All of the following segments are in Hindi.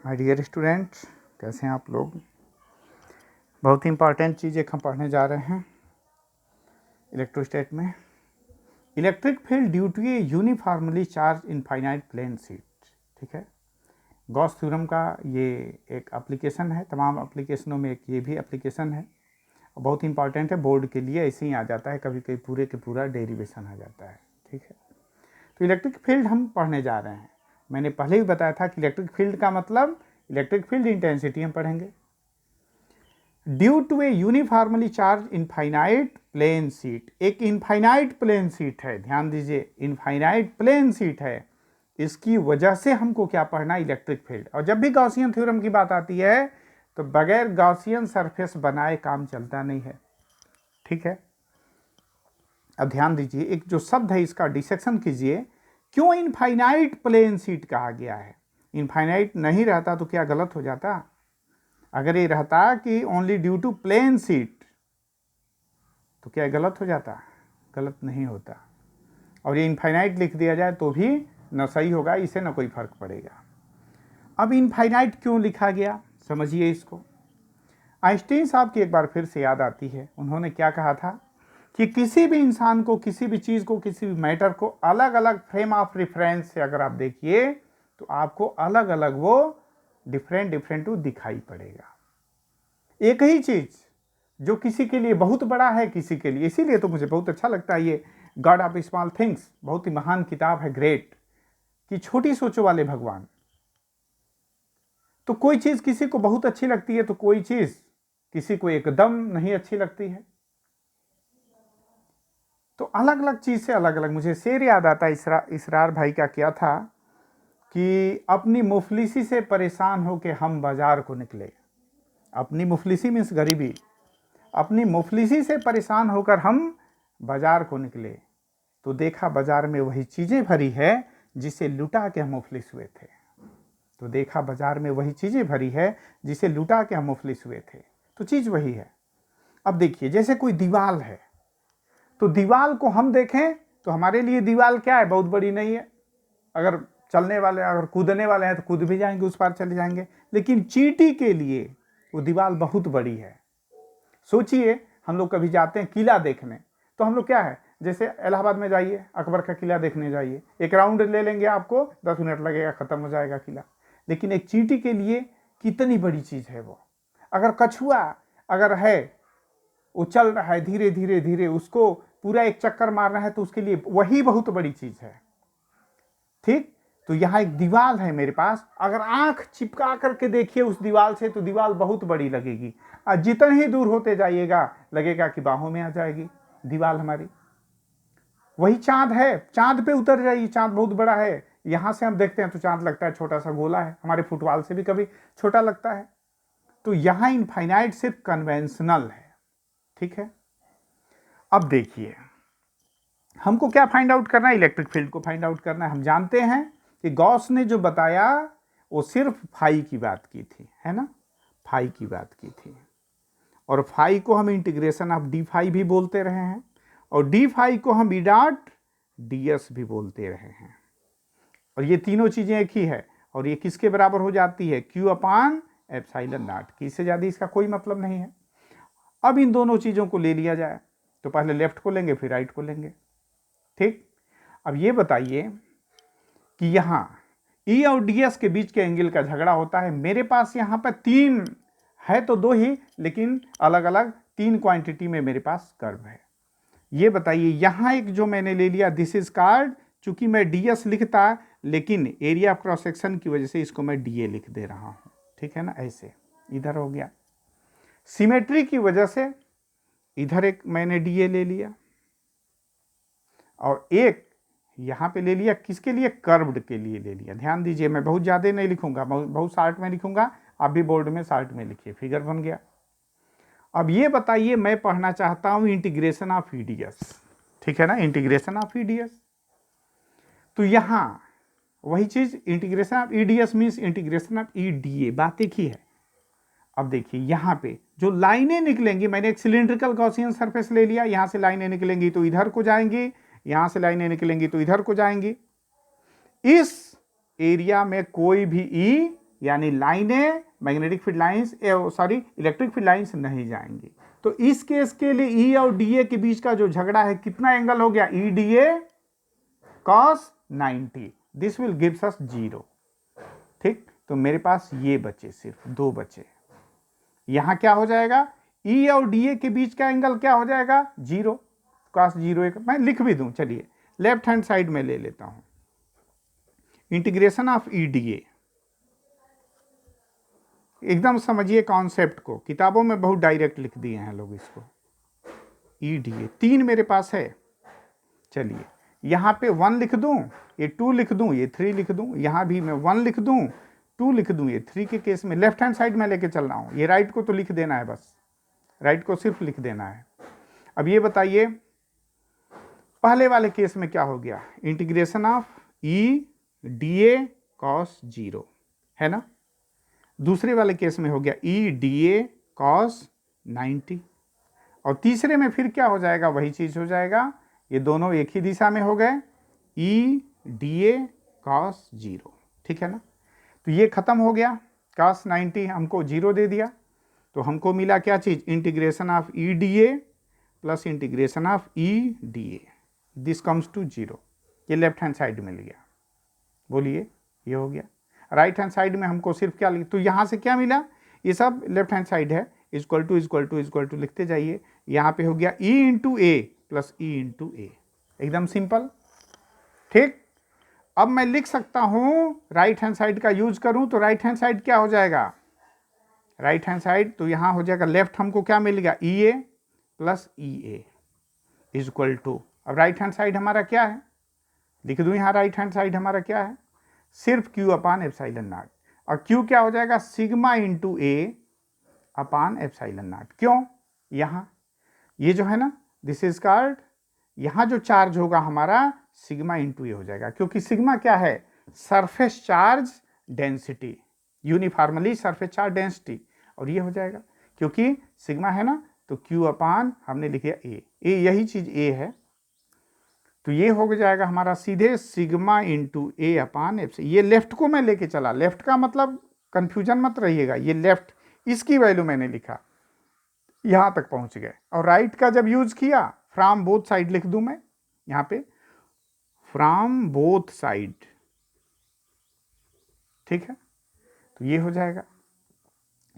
माय डियर स्टूडेंट्स, कैसे हैं आप लोग। बहुत ही इंपॉर्टेंट चीज़ एक हम पढ़ने जा रहे हैं इलेक्ट्रोस्टैट में। Electric field due to a uniformly charge infinite plane sheet. ठीक है, गॉस थ्योरम का ये एक एप्लीकेशन है, तमाम एप्लीकेशनों में एक ये भी एप्लीकेशन है और बहुत इंपॉर्टेंट है। बोर्ड के लिए ऐसे ही आ जाता है, कभी कभी पूरे के पूरा डेरिवेशन आ जाता है। ठीक है, तो इलेक्ट्रिक फील्ड हम पढ़ने जा रहे हैं। मैंने पहले ही बताया था कि इलेक्ट्रिक फील्ड का मतलब इलेक्ट्रिक फील्ड इंटेंसिटी हम पढ़ेंगे। Due to a uniformly charge infinite plane sheet, एक इनफाइनाइट प्लेन शीट है, ध्यान दीजिए, इनफाइनाइट प्लेन शीट है। इसकी वजह से हमको क्या पढ़ना, इलेक्ट्रिक फील्ड। और जब भी गॉसियन थ्योरम की बात आती है तो बगैर गॉसियन सरफेस बनाए काम चलता नहीं है। ठीक है, अब ध्यान दीजिए, एक जो शब्द है इसका डिसेक्शन कीजिए। क्यों इनफाइनाइट प्लेन शीट कहा गया है? इनफाइनाइट नहीं रहता तो क्या गलत हो जाता? अगर ये रहता कि only due to plane sheet तो क्या गलत हो जाता? गलत नहीं होता। और ये इनफाइनाइट लिख दिया जाए तो भी न सही होगा, इससे न कोई फर्क पड़ेगा। अब इनफाइनाइट क्यों लिखा गया, समझिए इसको। आइंस्टीन साहब की एक बार फिर से याद आती है, उन्होंने क्या कहा था कि किसी भी इंसान को, किसी भी चीज़ को, किसी भी मैटर को अलग अलग फ्रेम ऑफ रेफरेंस से अगर आप देखिए तो आपको अलग अलग वो डिफरेंट दिखाई पड़ेगा। एक ही चीज़ जो किसी के लिए बहुत बड़ा है, किसी के लिए, इसीलिए तो मुझे बहुत अच्छा लगता है ये गॉड ऑफ स्मॉल थिंग्स, बहुत ही महान किताब है, ग्रेट, कि छोटी सोचों वाले भगवान। तो कोई चीज़ किसी को बहुत अच्छी लगती है तो कोई चीज़ किसी को एकदम नहीं अच्छी लगती है। तो अलग अलग चीज़ से अलग अलग। मुझे शेर याद आता है, इसरार भाई का क्या था कि अपनी मुफलिसी से परेशान होके हम बाजार को निकले। अपनी मुफलिसी मीन्स गरीबी, अपनी मुफलिसी से परेशान होकर हम बाजार को निकले तो देखा बाजार में वही चीज़ें भरी है जिसे लुटा के हम मुफलिस हुए थे। तो देखा बाजार में वही चीज़ें भरी है जिसे लुटा के हम मुफलिस हुए थे। तो चीज़ वही है। अब देखिए, जैसे कोई दीवार है तो दीवार को हम देखें तो हमारे लिए दीवार क्या है, बहुत बड़ी नहीं है। अगर चलने वाले, अगर कूदने वाले हैं तो कूद भी जाएंगे, उस पार चले जाएंगे। लेकिन चींटी के लिए वो दीवार बहुत बड़ी है। सोचिए, हम लोग कभी जाते हैं किला देखने तो हम लोग क्या है, जैसे इलाहाबाद में जाइए, अकबर का किला देखने जाइए, एक राउंड ले लेंगे, आपको 10 मिनट लगेगा, खत्म हो जाएगा किला। लेकिन एक चींटी के लिए कितनी बड़ी चीज़ है वो। अगर कछुआ अगर है, वो चल रहा है धीरे धीरे धीरे, उसको पूरा एक चक्कर मारना है तो उसके लिए वही बहुत बड़ी चीज़ है। ठीक, तो यहाँ एक दीवार है मेरे पास, अगर आंख चिपका करके देखिए उस दीवार से तो दीवार बहुत बड़ी लगेगी, और जितने ही दूर होते जाइएगा लगेगा कि बाहों में आ जाएगी दीवार हमारी। वही चांद है, चांद पे उतर जाइए, चांद बहुत बड़ा है, यहाँ से हम देखते हैं तो चांद लगता है छोटा सा गोला है, हमारे फुटबॉल से भी कभी छोटा लगता है। तो यहाँ इनफाइनाइट सिर्फ कन्वेंशनल है। ठीक है, अब देखिए, हमको क्या फाइंड आउट करना है, इलेक्ट्रिक फील्ड को फाइंड आउट करना है। हम जानते हैं कि गॉस ने जो बताया वो सिर्फ फाई की बात की थी, है ना, फाई की बात की थी। और फाई को हम इंटीग्रेशन ऑफ डी फाई भी बोलते रहे हैं, और डी फाई को हम ई डॉट डी एस भी बोलते रहे हैं। और ये तीनों चीज़ें एक ही है, और ये किसके बराबर हो जाती है, क्यू अपान एप्सिलॉन नॉट की, इससे ज़्यादा इसका कोई मतलब नहीं है। अब इन दोनों चीज़ों को ले लिया जाए तो पहले लेफ्ट को लेंगे फिर राइट को लेंगे। ठीक, अब ये बताइए कि यहाँ ई और डी एस के बीच के एंगल का झगड़ा होता है। मेरे पास यहाँ पर तीन है तो दो ही, लेकिन अलग अलग तीन क्वांटिटी में मेरे पास कर्व है। ये बताइए, यहाँ एक जो मैंने ले लिया दिस इज कार्ड, चूंकि मैं डी एस लिखता लेकिन एरिया ऑफ क्रॉस सेक्शन की वजह से इसको मैं डी ए लिख दे रहा हूँ। ठीक है ना, ऐसे इधर हो गया। सिमेट्री की वजह से इधर एक मैंने डी ए ले लिया और एक यहाँ पे ले लिया, किसके लिए, कर्व्ड के लिए ले लिया। ध्यान दीजिए, मैं बहुत ज़्यादा नहीं लिखूंगा, बहुत शार्ट में लिखूंगा, आप भी बोर्ड में शार्ट में लिखिए। फिगर बन गया। अब ये बताइए, मैं पढ़ना चाहता हूँ integration of E D S. ठीक है ना, integration of E D S. तो यहाँ वही चीज़, integration of E D S means integration of E D A, बात एक ही है। अब देखिए, यहाँ पे जो लाइनें निकलेंगी, मैंने एक सिलिंड्रिकल गॉसियन सरफेस ले लिया, यहाँ से लाइनें निकलेंगी तो इधर को जाएंगी, यहाँ से लाइनें निकलेंगी तो इधर को जाएंगी। इस एरिया में कोई भी ई यानी लाइनें magnetic field lines electric field lines नहीं जाएंगी। तो इस केस के लिए ई और डीए के बीच का जो झगड़ा है कितना एंगल हो गया, E D A cos 90, this will gives us 0। ठीक, तो मेरे पास ये बचे, सिर्फ 2 बचे। यहां क्या हो जाएगा, ई और डीए के बीच का एंगल क्या हो जाएगा, 0, cos 0। मैं लिख भी दूं, चलिए लेफ्ट हैंड साइड में ले लेता हूं, इंटीग्रेशन ऑफ ई डीए। एकदम समझिए कॉन्सेप्ट को, किताबों में बहुत डायरेक्ट लिख दिए हैं लोग इसको। ई डीए 3 मेरे पास है, चलिए यहां पे 1 लिख दूं, ये 2 लिख दूं, ये 3 लिख दूं, यहां भी मैं 1 लिख दूं, 2 लिख दूं, ये 3 के केस में लेफ्ट हैंड साइड में लेके चल रहा हूं। ये राइट को तो लिख देना है, बस राइट को सिर्फ लिख देना है। अब ये बताइए पहले वाले केस में क्या हो गया, integration of E D A cos 0 है ना। दूसरे वाले केस में हो गया ई डीए cos 90, और तीसरे में फिर क्या हो जाएगा, वही चीज हो जाएगा, ये दोनों एक ही दिशा में हो गए, ई डीए cos 0। ठीक है ना, तो ये खत्म हो गया, cos 90 हमको 0 दे दिया, तो हमको मिला क्या चीज, integration of E dA plus integration of E dA, this comes to 0। ये लेफ्ट हैंड साइड में लिया, बोलिए ये हो गया। राइट हैंड साइड में हमको सिर्फ क्या लिखा, तो यहां से क्या मिला, ये सब लेफ्ट हैंड साइड है, इक्वल टू लिखते जाइए। यहां पे हो गया ई इंटू ए प्लस ई इंटू ए, एकदम सिंपल। ठीक, अब मैं लिख सकता हूं, राइट हैंड साइड का यूज करूं तो राइट हैंड साइड क्या हो जाएगा, राइट हैंड साइड तो यहां हो जाएगा, लेफ्ट हमको क्या मिल गया, E A plus E A equal to, अब राइट हैंड साइड हमारा क्या है, लिख दूं यहां, राइट हैंड साइड हमारा क्या है, सिर्फ Q अपान एप्सिलॉन नॉट, और Q क्या हो जाएगा, sigma into A upon epsilon not. क्यों, यहां ये जो है ना, दिस इज कॉल्ड, यहां जो चार्ज होगा हमारा सिग्मा इंटू ए हो जाएगा, क्योंकि सिग्मा क्या है, surface charge density, uniformly surface charge density, और ये हो जाएगा क्योंकि सिग्मा है ना, तो Q अपान हमने लिखा ए, यही चीज ए है, तो ये हो जाएगा हमारा सीधे सिग्मा इंटू ए अपान एफ। ये लेफ्ट को मैं लेके चला, लेफ्ट का मतलब कंफ्यूजन मत रहिएगा, ये लेफ्ट, इसकी वैल्यू मैंने लिखा, यहां तक पहुंच गए। और राइट का जब यूज किया, फ्रॉम बोथ साइड लिख दूं मैं यहां पे, फ्रॉम बोथ साइड। ठीक है, तो ये हो जाएगा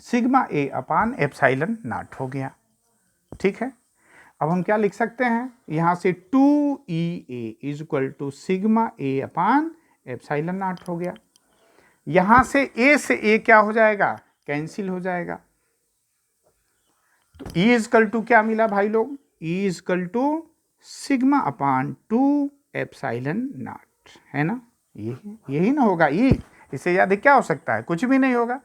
sigma A upon epsilon naught हो गया। ठीक है, अब हम क्या लिख सकते हैं, यहां से 2EA is equal to sigma A upon epsilon naught हो गया। यहां से ए से ए क्या हो जाएगा, कैंसिल हो जाएगा, तो E इज इक्वल टू क्या मिला भाई लोग, E is equal to sigma upon 2 epsilon naught, है ना, यही ना होगा E, इससे ज्यादा क्या हो सकता है, कुछ भी नहीं होगा।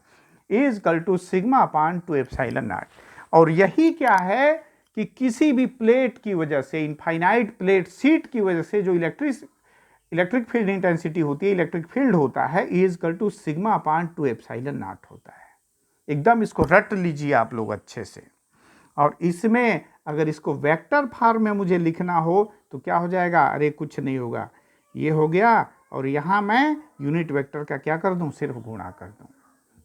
E is equal to sigma upon 2 epsilon naught, और यही क्या है कि किसी भी प्लेट की वजह से, इनफाइनाइट प्लेट शीट की वजह से जो इलेक्ट्रिक फील्ड इंटेंसिटी होती है, इलेक्ट्रिक फील्ड होता है, E is equal to sigma upon 2 epsilon naught होता है। एकदम इसको रट लीजिए आप लोग अच्छे से। और इसमें अगर इसको वेक्टर फॉर्म में मुझे लिखना हो तो क्या हो जाएगा, अरे कुछ नहीं होगा, ये हो गया, और यहां मैं यूनिट वेक्टर का क्या कर दूं, सिर्फ गुणा कर दूं।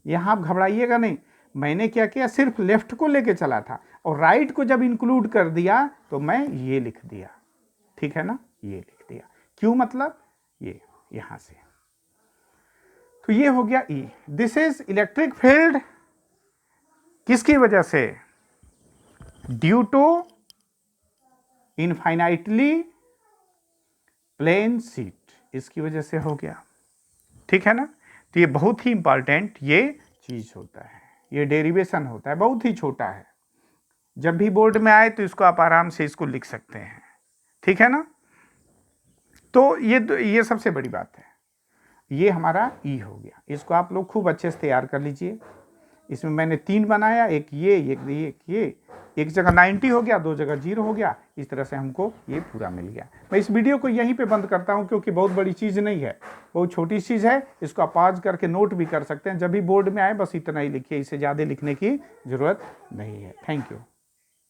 यहां आप घबराइएगा नहीं, मैंने क्या किया, सिर्फ लेफ्ट को लेके चला था, और राइट को जब इंक्लूड कर दिया तो मैं ये लिख दिया। ठीक है ना, ये लिख दिया, क्यों मतलब ये यहां से, तो ये हो गया E। This is electric field किसकी वजह से, due to infinitely plane sheet, इसकी वजह से हो गया। ठीक है ना, तो ये बहुत ही इंपॉर्टेंट ये चीज होता है, ये डेरिवेशन होता है, बहुत ही छोटा है, जब भी बोर्ड में आए तो इसको आप आराम से इसको लिख सकते हैं। ठीक है ना, तो ये सबसे बड़ी बात है, ये हमारा E हो गया। इसको आप लोग खूब अच्छे से तैयार कर लीजिए। इसमें मैंने 3 बनाया, एक ये, एक जगह 90 हो गया, 2 जगह 0 हो गया, इस तरह से हमको ये पूरा मिल गया। मैं इस वीडियो को यहीं पे बंद करता हूं, क्योंकि बहुत बड़ी चीज़ नहीं है, बहुत छोटी चीज़ है, इसको आप पॉज करके नोट भी कर सकते हैं, जब भी बोर्ड में आए बस इतना ही लिखिए, इससे ज़्यादा लिखने की ज़रूरत नहीं है। Thank you.